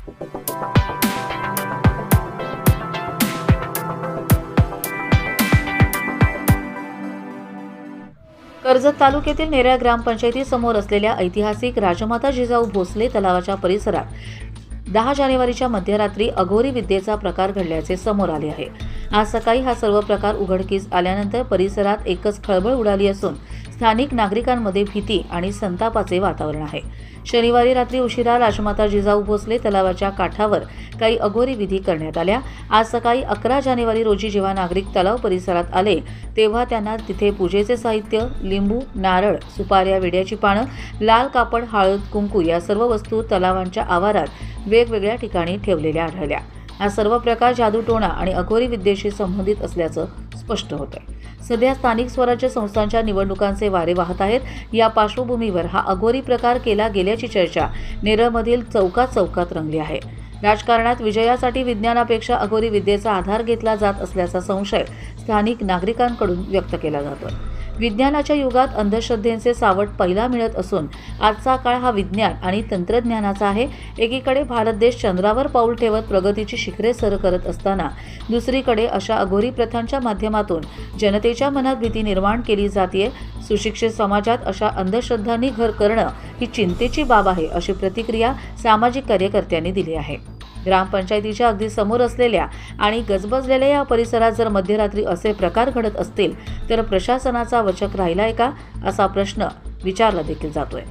कर्जत तालुक्यातील नेरळ ग्रामपंचायतीसमोर असलेल्या ऐतिहासिक राजमाता जिजाऊ भोसले तलावाच्या परिसरात 10 जानेवारीच्या मध्यरात्री अघोरी विद्येचा प्रकार घडल्याचे समोर आले आहे। आज सकाळी हा सर्व प्रकार उघडकीस आल्यानंतर परिसरात एकच खळबळ उडाली असून स्थानिक नागरिकांमध्ये भीती आणि संतापाचे वातावरण आहे। शनिवारी रात्री उशिरा राजमाता जिजाऊ भोसले तलावाच्या काठावर काही अघोरी विधी करण्यात आल्या। आज सकाळी 11 जानेवारी रोजी जेव्हा नागरिक तलाव परिसरात आले तेव्हा त्यांना तिथे पूजेचे साहित्य, लिंबू, नारळ, सुपाऱ्या, विड्याची पानं, लाल कापड, हळद, कुंकू या सर्व वस्तू तलावांच्या आवारात वेगवेगळ्या ठिकाणी ठेवलेल्या आढळल्या। हा सर्व प्रकार जादूटोणा आणि अघोरी विद्येशी संबंधित असल्याचं स्पष्ट होतंय। सध्या स्थानिक स्वराज्य संस्थांच्या निवडणुकांचे वारे वाहत आहेत। या पार्श्वभूमीवर हा अघोरी प्रकार केला गेल्याची चर्चा नेरळमधील चौकात रंगली आहे। राजकारणात विजयासाठी विज्ञानापेक्षा अघोरी विद्येचा आधार घेतला जात असल्याचा संशय स्थानिक नागरिकांकडून व्यक्त केला जातोय। विज्ञानाच्या युगात अंधश्रद्धेचे सावट पहिला मिळत असून आजचा काळ हा विज्ञान आणि तंत्रज्ञानाचा आहे। एकीकडे भारत देश चंद्रावर पाऊल ठेवत प्रगतीची शिखरे सर करत असताना दुसरीकडे अशा अघोरी प्रथांच्या माध्यमातून जनतेच्या मनात भीती निर्माण केली जाते। सुशिक्षित समाजात अशा अंधश्रद्धांनी घर करणं ही चिंतेची बाब आहे, अशी प्रतिक्रिया सामाजिक कार्यकर्त्यांनी दिली आहे। ग्रामपंचायतीच्या अगदी समोर असलेल्या आणि गजबजलेल्या या परिसरात जर मध्यरात्री असे प्रकार घडत असतील तर प्रशासनाचा वचक राहिलाय का, असा प्रश्न विचारला देखील जातोय।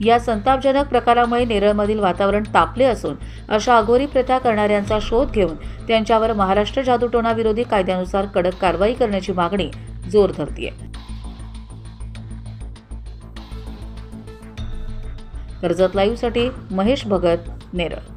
या संतापजनक प्रकारामुळे नेरळमधील वातावरण तापले असून अशा अघोरी प्रथा करणाऱ्यांचा शोध घेऊन त्यांच्यावर महाराष्ट्र जादूटोणा विरोधी कायद्यानुसार कडक कारवाई करण्याची मागणी जोर धरतीये। कर्जत लाईव्हसाठी महेश भगत, नेरळ।